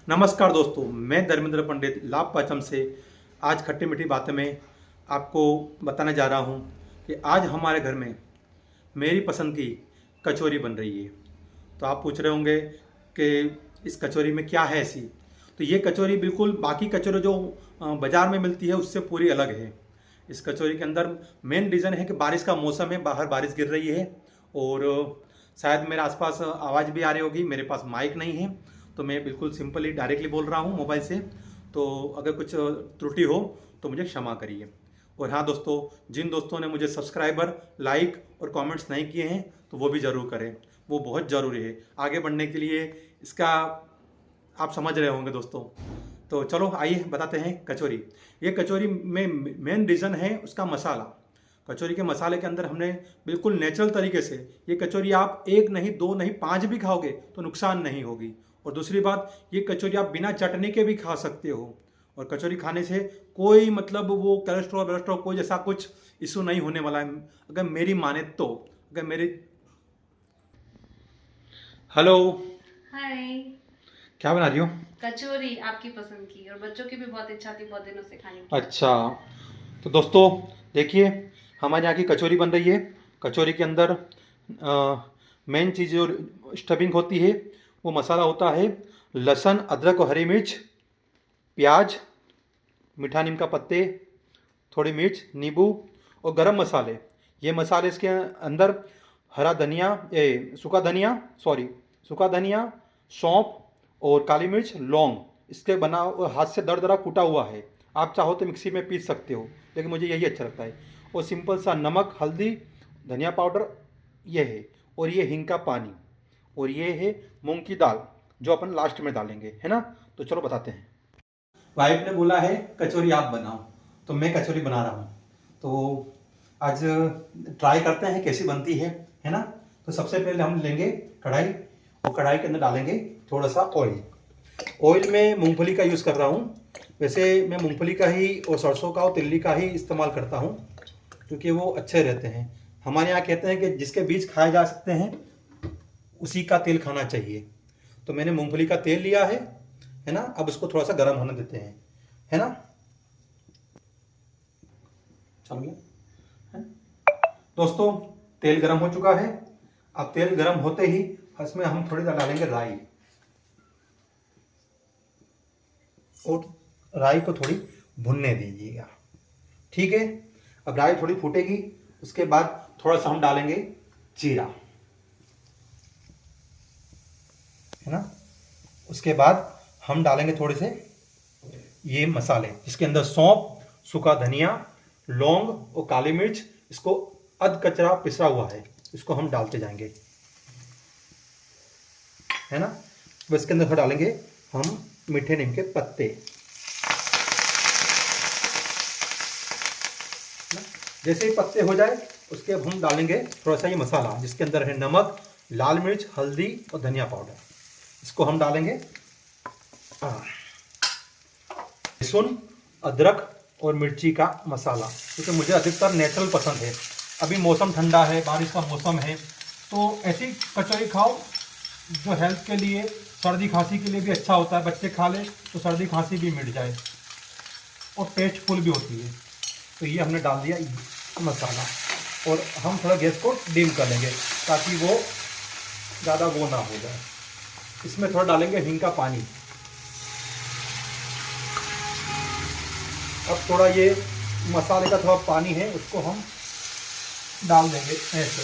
नमस्कार दोस्तों, मैं धर्मेंद्र पंडित लाभ पचम से आज खट्टी मीठी बातें में आपको बताने जा रहा हूँ कि आज हमारे घर में मेरी पसंद की कचौरी बन रही है। तो आप पूछ रहे होंगे कि इस कचौरी में क्या है ऐसी। तो ये कचौरी बिल्कुल बाकी कचौरी जो बाज़ार में मिलती है उससे पूरी अलग है। इस कचौरी के अंदर मेन रीज़न है कि बारिश का मौसम है, बाहर बारिश गिर रही है और शायद मेरे आसपास आवाज़ भी आ रही होगी। मेरे पास माइक नहीं है तो मैं बिल्कुल सिंपली डायरेक्टली बोल रहा हूँ मोबाइल से। तो अगर कुछ त्रुटि हो तो मुझे क्षमा करिए। और हाँ दोस्तों, जिन दोस्तों ने मुझे सब्सक्राइबर, लाइक और कमेंट्स नहीं किए हैं तो वो भी ज़रूर करें, वो बहुत ज़रूरी है आगे बढ़ने के लिए। इसका आप समझ रहे होंगे दोस्तों। तो चलो आइए बताते हैं कचौरी। ये कचौरी में मेन रीज़न है उसका मसाला। कचौरी के मसाले के अंदर हमने बिल्कुल नेचुरल तरीके से ये कचौरी, आप एक नहीं, दो नहीं, पांच भी खाओगे तो नुकसान नहीं होगी। और दूसरी बात, ये कचौरी आप बिना चटनी के भी खा सकते हो। और कचौरी खाने से कोई मतलब वो कोलेस्ट्रॉल कोई जैसा कुछ इशू नहीं होने वाला है, अगर मेरी माने तो। अगर मेरी हेलो, हाय। क्या बना रही हो? कचौरी आपकी पसंद की, और बच्चों की भी बहुत इच्छा थी बहुत दिनों से खाने की। अच्छा, तो दोस्तों देखिए, हमारे यहाँ की कचौरी बन रही है। कचौरी के अंदर मेन चीज़ जो स्टफिंग होती है वो मसाला होता है लहसुन, अदरक और हरी मिर्च, प्याज, मीठा नीम का पत्ते, थोड़ी मिर्च, नींबू और गरम मसाले। ये मसाले इसके अंदर हरा धनिया, सूखा धनिया, सूखा धनिया, सौंफ और काली मिर्च, लौंग, इसके बना हाथ से दरदरा कूटा हुआ है। आप चाहो तो मिक्सी में पीस सकते हो, लेकिन मुझे यही अच्छा लगता है। और सिंपल सा नमक, हल्दी, धनिया पाउडर ये है। और ये हिंग का पानी, और ये है मूंग की दाल जो अपन लास्ट में डालेंगे, है ना। तो चलो बताते हैं। वाइफ ने बोला है कचौरी आप बनाओ, तो मैं कचौरी बना रहा हूँ। तो आज ट्राई करते हैं कैसी बनती है ना। तो सबसे पहले हम लेंगे कढ़ाई, और कढ़ाई के अंदर डालेंगे थोड़ा सा ऑयल। ऑयल में मूंगफली का यूज़ कर रहा हूँ। वैसे मैं मूंगफली का ही और सरसों का और तिल्ली का ही इस्तेमाल करता हूँ, क्योंकि वो अच्छे रहते हैं। हमारे यहाँ कहते हैं कि जिसके बीज खाए जा सकते हैं उसी का तेल खाना चाहिए। तो मैंने मूंगफली का तेल लिया है ना। अब उसको थोड़ा सा गर्म होने देते हैं, है ना। चल गया है? दोस्तों, तेल गर्म हो चुका है। अब तेल गर्म होते ही इसमें हम थोड़ी डालेंगे राई, और राई को थोड़ी भुनने दीजिएगा, ठीक है। अब राई थोड़ी फूटेगी, उसके बाद थोड़ा सा हम डालेंगे जीरा, है ना। उसके बाद हम डालेंगे थोड़े से ये मसाले, जिसके अंदर सौंफ, सूखा धनिया, लौंग और काली मिर्च, इसको अध कचरा पिसा हुआ है, इसको हम डालते जाएंगे, है ना। अब इसके अंदर डालेंगे हम मीठे नीम के पत्ते। जैसे ही पत्ते हो जाए उसके अब हम डालेंगे थोड़ा सा ये मसाला, जिसके अंदर है नमक, लाल मिर्च, हल्दी और धनिया पाउडर। इसको हम डालेंगे। लहसुन, अदरक और मिर्ची का मसाला, क्योंकि मुझे अधिकतर नेचुरल पसंद है। अभी मौसम ठंडा है, बारिश का मौसम है, तो ऐसी कचौरी खाओ जो हेल्थ के लिए, सर्दी खांसी के लिए भी अच्छा होता है। बच्चे खा ले तो सर्दी खांसी भी मिट जाए, और टेस्टफुल भी होती है। तो ये हमने डाल दिया मसाला, और हम थोड़ा गैस को डिम कर लेंगे ताकि वो ज़्यादा वो ना हो जाए। इसमें थोड़ा डालेंगे हिंग का पानी। अब थोड़ा ये मसाले का थोड़ा पानी है उसको हम डाल देंगे ऐसे।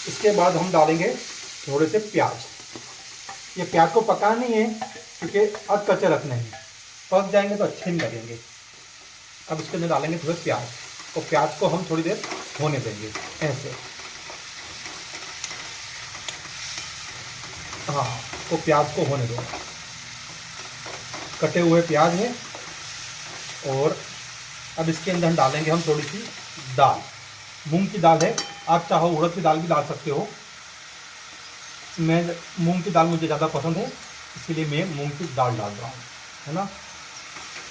इसके बाद हम डालेंगे थोड़े से प्याज। ये प्याज को पकाना नहीं है, क्योंकि अध कच्चे रखने हैं, पक जाएंगे तो अच्छे नहीं लगेंगे। अब इसके अंदर डालेंगे थोड़े प्याज, और प्याज को हम थोड़ी देर होने देंगे ऐसे। हाँ, तो प्याज को होने दो। कटे हुए प्याज है, और अब इसके अंदर हम डालेंगे हम थोड़ी सी दाल। मूंग की दाल है, आप चाहो उड़द की दाल भी डाल सकते हो। मैं मूंग की दाल मुझे ज़्यादा पसंद है, इसीलिए मैं मूंग की दाल डाल रहा हूँ, है ना।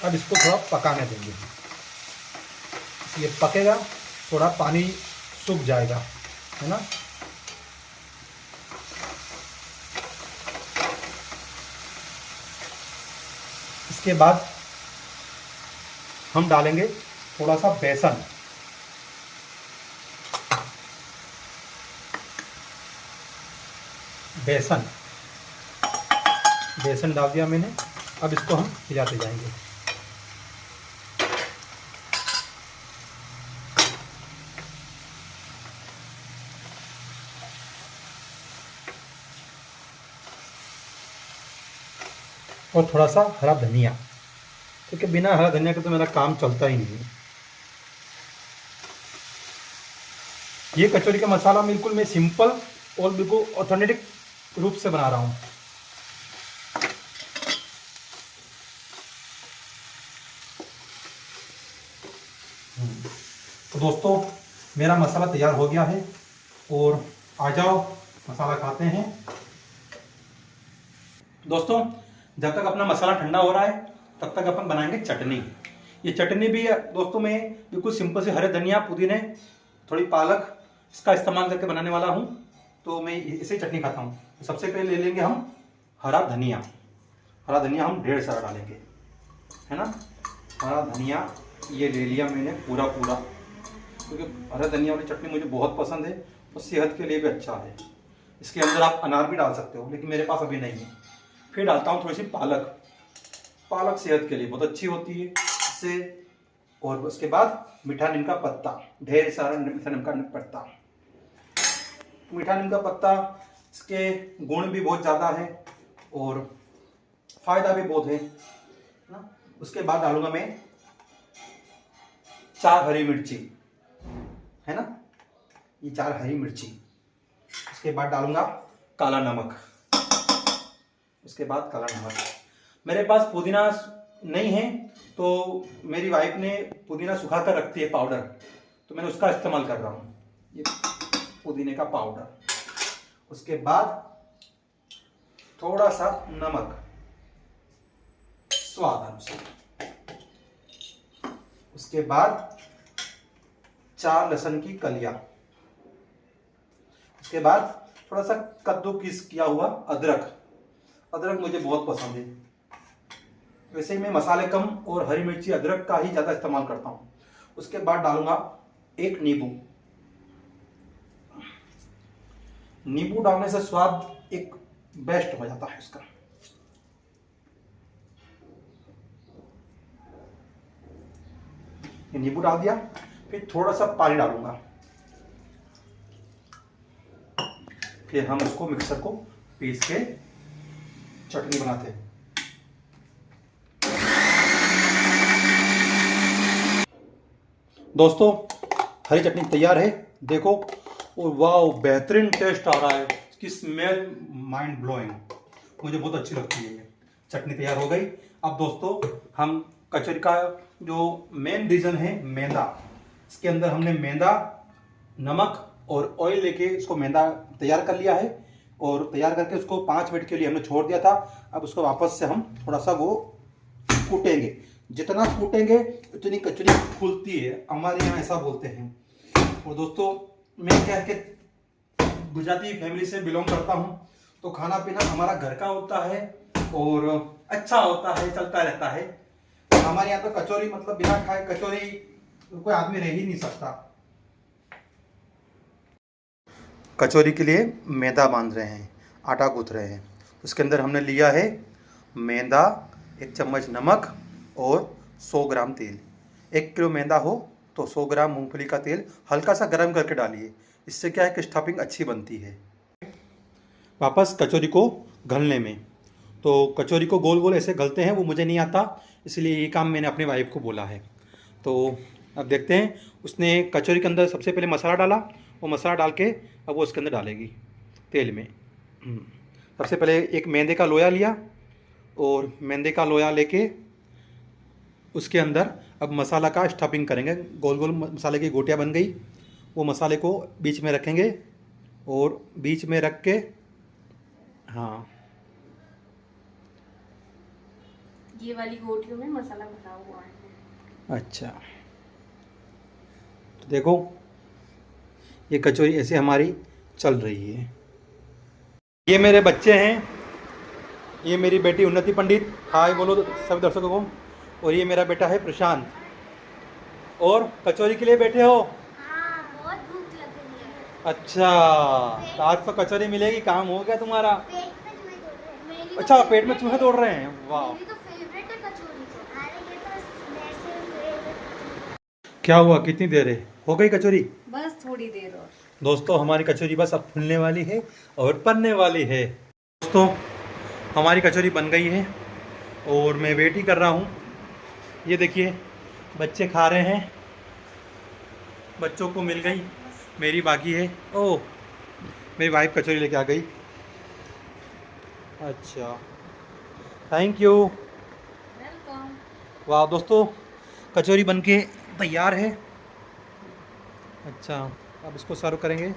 अब इसको थोड़ा पकाने देंगे, ये पकेगा, थोड़ा पानी सूख जाएगा, है ना। इसके बाद हम डालेंगे थोड़ा सा बेसन। बेसन बेसन डाल दिया मैंने। अब इसको हम हिलाते जाएंगे। और थोड़ा सा हरा धनिया, क्योंकि बिना हरा धनिया के तो मेरा काम चलता ही नहीं है। ये कचौरी का मसाला बिल्कुल मैं सिंपल और बिल्कुल ऑथेंटिक रूप से बना रहा हूँ। तो दोस्तों मेरा मसाला तैयार हो गया है और आ जाओ मसाला खाते हैं। दोस्तों जब तक अपना मसाला ठंडा हो रहा है तब तक अपन बनाएंगे चटनी। ये चटनी भी दोस्तों मैं बिल्कुल सिंपल से हरे धनिया, पुदीने, थोड़ी पालक इसका इस्तेमाल करके बनाने वाला हूँ। तो मैं इसे चटनी खाता हूँ। तो सबसे पहले ले लेंगे हम हरा धनिया। हरा धनिया हम ढेर सारा डालेंगे, है ना। हरा धनिया ये ले लिया मैंने पूरा, क्योंकि हरा धनिया वाली चटनी मुझे बहुत पसंद है और सेहत के लिए भी अच्छा है। इसके अंदर आप अनार भी डाल सकते हो, लेकिन मेरे पास अभी नहीं है। फिर डालता हूँ थोड़ी सी पालक सेहत के लिए बहुत अच्छी होती है इससे। और उसके बाद मीठा नीम का पत्ता, ढेर सारा मीठा नीम का पत्ता। मीठा नीम का पत्ता इसके गुण भी बहुत ज़्यादा है और फायदा भी बहुत है ना। उसके बाद डालूंगा मैं 4 हरी मिर्ची, है ना, ये 4 हरी मिर्ची। उसके बाद डालूंगा काला नमक। उसके बाद काला नमक। मेरे पास पुदीना नहीं है तो मेरी वाइफ ने पुदीना सुखा कर रखती है पाउडर, तो मैंने उसका इस्तेमाल कर रहा हूँ, ये पुदीने का पाउडर। उसके बाद थोड़ा सा नमक स्वाद अनुसार। उसके बाद 4 लहसुन की कलियां। उसके बाद थोड़ा सा कद्दूकीस किया हुआ अदरक मुझे बहुत पसंद है। वैसे ही मैं मसाले कम और हरी मिर्ची अदरक का ही ज़्यादा इस्तेमाल करता हूँ। उसके बाद डालूंगा एक नींबू डालने से स्वाद एक बेस्ट हो जाता है इसका। ये नींबू डाल दिया। फिर थोड़ा सा पानी डालूंगा। फिर हम उसको मिक्सर को पीस के चटनी बनाते हैं। दोस्तों हरी चटनी तैयार है, देखो। और वाह बेहतरीन टेस्ट आ रहा है, इसकी स्मेल माइंड ब्लोइंग, मुझे बहुत अच्छी लगती है। चटनी तैयार हो गई। अब दोस्तों हम कचौरी का जो मेन रीज़न है मैदा, इसके अंदर हमने मैदा, नमक और ऑयल लेके इसको मैदा तैयार कर लिया है। और तैयार करके उसको 5 मिनट के लिए हमने छोड़ दिया था। अब उसको वापस से हम थोड़ा सा वो कूटेंगे। जितना कूटेंगे उतनी कचौरी फूलती है, हमारे यहाँ ऐसा बोलते हैं। और दोस्तों मैं क्या है कि गुजराती फैमिली से बिलोंग करता हूँ, तो खाना पीना हमारा घर का होता है और अच्छा होता है, चलता रहता है। हमारे यहाँ तो कचौरी मतलब बिना खाए कचौरी कोई आदमी रह ही नहीं सकता। कचौरी के लिए मैदा बांध रहे हैं, आटा गूंथ रहे हैं। उसके अंदर हमने लिया है मैदा, 1 चम्मच नमक और 100 ग्राम तेल। 1 किलो मैदा हो तो 100 ग्राम मूंगफली का तेल हल्का सा गर्म करके डालिए। इससे क्या है कि स्टफिंग अच्छी बनती है। वापस कचौरी को घलने में, तो कचौरी को गोल गोल ऐसे घलते हैं, वो मुझे नहीं आता, इसलिए ये काम मैंने अपने वाइफ को बोला है। तो अब देखते हैं। उसने कचौरी के अंदर सबसे पहले मसाला डाला, वो मसाला डाल के अब वो उसके अंदर डालेगी तेल में। सबसे पहले एक मैदे का लोया लिया और मैदे का लोया लेके उसके अंदर अब मसाला का स्टफिंग करेंगे। गोल गोल मसाले की गोटियाँ बन गई, वो मसाले को बीच में रखेंगे और बीच में रख के, हाँ, ये वाली गोटियों में मसाला भरा हुआ है। अच्छा, तो देखो ये कचौरी ऐसे हमारी चल रही है। ये मेरे बच्चे हैं, ये मेरी बेटी उन्नति पंडित, हाय बोलो तो सभी दर्शकों को। और ये मेरा बेटा है प्रशांत। और कचौरी के लिए बैठे हो? हाँ, बहुत भूख लग रही है। अच्छा, तो आज तो कचौरी मिलेगी, काम हो गया तुम्हारा। पेट में चूहे दौड़ रहे हैं। मेरी तो अच्छा, पेट में favorite चूहे है। दौड़ रहे हैं, वाह। मेरी तो फेवरेट है कचौरी तो। अरे ये तो वैसे favorite। क्या हुआ, कितनी देर है, हो गई कचौरी? बस थोड़ी देर और। दोस्तों हमारी कचौरी बस अब फूलने वाली है और बनने वाली है। दोस्तों हमारी कचौरी बन गई है और मैं वेट ही कर रहा हूँ। ये देखिए बच्चे खा रहे हैं, बच्चों को मिल गई, मेरी बाकी है। ओह, मेरी वाइफ कचौरी लेके आ गई। अच्छा, थैंक यू। वेलकम। वाह दोस्तों, कचौरी बनके तैयार है। अच्छा, अब इसको सर्व करेंगे।